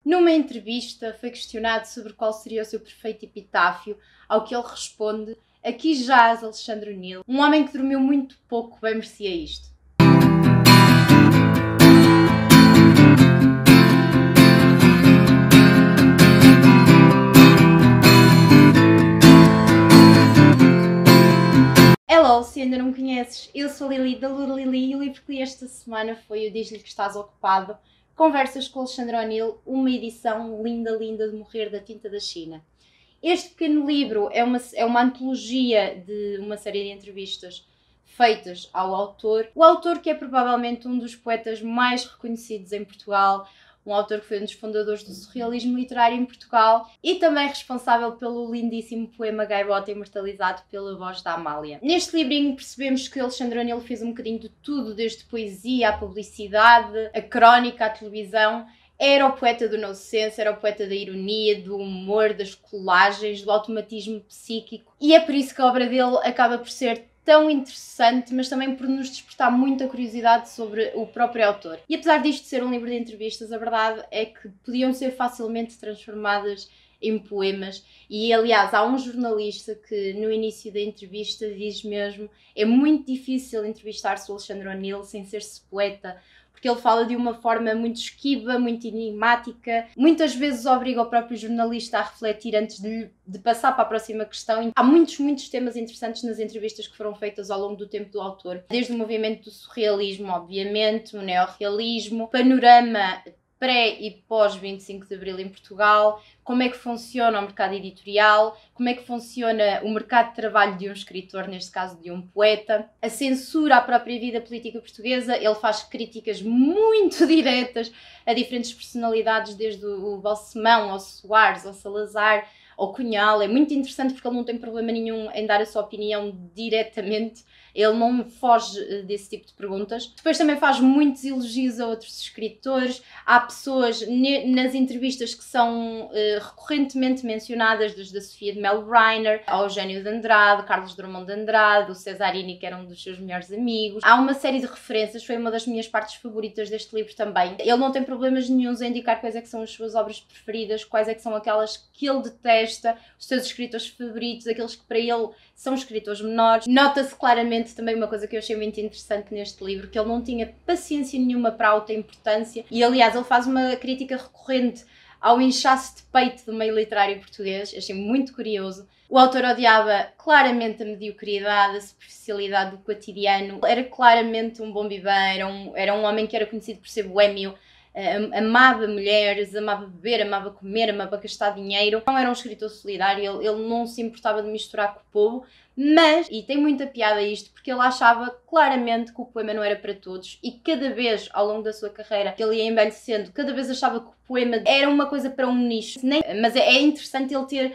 Numa entrevista foi questionado sobre qual seria o seu perfeito epitáfio, ao que ele responde: "Aqui jaz Alexandre O'Neill, um homem que dormiu muito pouco, bem merecia isto." Hello, se ainda não me conheces, eu sou a Lili da Lura Lili e o livro que li esta semana foi o Diz-lhe que estás ocupado, Conversas com Alexandre O'Neill, uma edição linda de morrer da tinta da China. Este pequeno livro é uma antologia de uma série de entrevistas feitas ao autor. O autor que é provavelmente um dos poetas mais reconhecidos em Portugal, um autor que foi um dos fundadores do surrealismo literário em Portugal e também responsável pelo lindíssimo poema Gaivota, imortalizado pela voz da Amália. Neste livrinho percebemos que Alexandre O'Neill fez um bocadinho de tudo, desde poesia à publicidade, a crónica, à televisão. Era o poeta do nonsense, era o poeta da ironia, do humor, das colagens, do automatismo psíquico. E é por isso que a obra dele acaba por ser tão interessante, mas também por nos despertar muita curiosidade sobre o próprio autor. E apesar disto ser um livro de entrevistas, a verdade é que podiam ser facilmente transformadas em poemas. E aliás, há um jornalista que no início da entrevista diz mesmo: é muito difícil entrevistar-se o Alexandre O'Neill sem ser-se poeta, porque ele fala de uma forma muito esquiva, muito enigmática, muitas vezes obriga o próprio jornalista a refletir antes de passar para a próxima questão. Há muitos temas interessantes nas entrevistas que foram feitas ao longo do tempo do autor, desde o movimento do surrealismo, obviamente, o neorrealismo, panorama pré e pós 25 de Abril em Portugal, como é que funciona o mercado editorial, como é que funciona o mercado de trabalho de um escritor, neste caso de um poeta, a censura à própria vida política portuguesa. Ele faz críticas muito diretas a diferentes personalidades, desde o Balsemão, ao Soares, ao Salazar, ao Cunhal. É muito interessante porque ele não tem problema nenhum em dar a sua opinião diretamente. Ele não foge desse tipo de perguntas. Depois também faz muitos elogios a outros escritores. Há pessoas nas entrevistas que são recorrentemente mencionadas, desde a Sofia de Melo Reiner, ao Eugênio de Andrade, Carlos Drummond de Andrade, o Cesarini, que era um dos seus melhores amigos. Há uma série de referências, foi uma das minhas partes favoritas deste livro também. Ele não tem problemas nenhuns em indicar quais é que são as suas obras preferidas, quais é que são aquelas que ele detesta, os seus escritores favoritos, aqueles que para ele são escritores menores. Nota-se claramente também uma coisa que eu achei muito interessante neste livro, que ele não tinha paciência nenhuma para a alta importância e, aliás, ele faz uma crítica recorrente ao inchaço de peito do meio literário português. Achei muito curioso. O autor odiava claramente a mediocridade, a superficialidade do cotidiano. Era claramente um bom viver, era um homem que era conhecido por ser boémio, amava mulheres, amava beber, amava comer, amava gastar dinheiro. Não era um escritor solidário, ele não se importava de misturar com o povo, mas, e tem muita piada isto, porque ele achava claramente que o poema não era para todos e cada vez, ao longo da sua carreira, que ele ia envelhecendo, cada vez achava que o poema era uma coisa para um nicho. Mas é interessante ele ter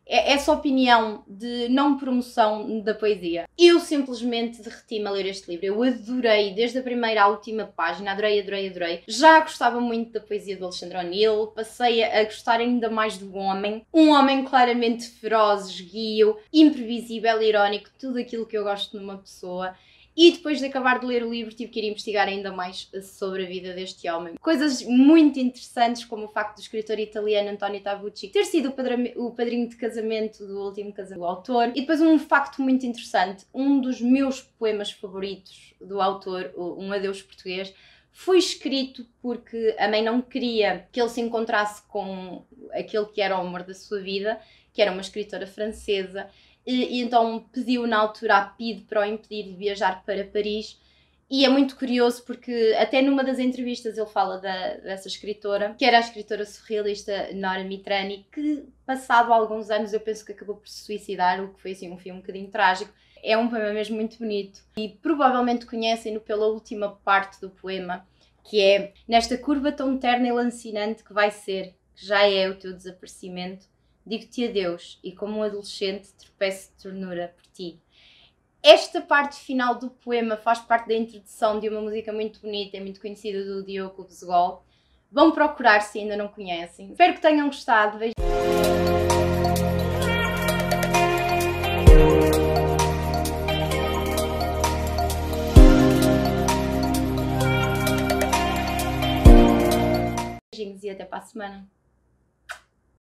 essa opinião de não promoção da poesia. Eu simplesmente derreti-me a ler este livro. Eu adorei, desde a primeira à última página, adorei. Já gostava muito da poesia do Alexandre O'Neill, passei a gostar ainda mais do homem. Um homem claramente feroz, esguio, imprevisível, irónico, tudo aquilo que eu gosto numa pessoa. E depois de acabar de ler o livro tive que ir investigar ainda mais sobre a vida deste homem. Coisas muito interessantes, como o facto do escritor italiano Antonio Tavucci ter sido o padrinho de casamento do último casamento do autor. E depois um facto muito interessante, um dos meus poemas favoritos do autor, Um Adeus Português, foi escrito porque a mãe não queria que ele se encontrasse com aquele que era o amor da sua vida, que era uma escritora francesa, e então pediu na altura a PIDE para o impedir de viajar para Paris. E é muito curioso porque até numa das entrevistas ele fala dessa escritora, que era a escritora surrealista Nora Mitrani, que passado alguns anos eu penso que acabou por se suicidar, o que foi assim um filme um bocadinho trágico. É um poema mesmo muito bonito e provavelmente conhecem-no pela última parte do poema, que é: nesta curva tão terna e lancinante que vai ser, que já é o teu desaparecimento, digo-te adeus e como um adolescente tropeço de ternura por ti. Esta parte final do poema faz parte da introdução de uma música muito bonita e muito conhecida do Diogo Bezegol. Vão procurar se ainda não conhecem. Espero que tenham gostado. Beijinhos e até para a semana.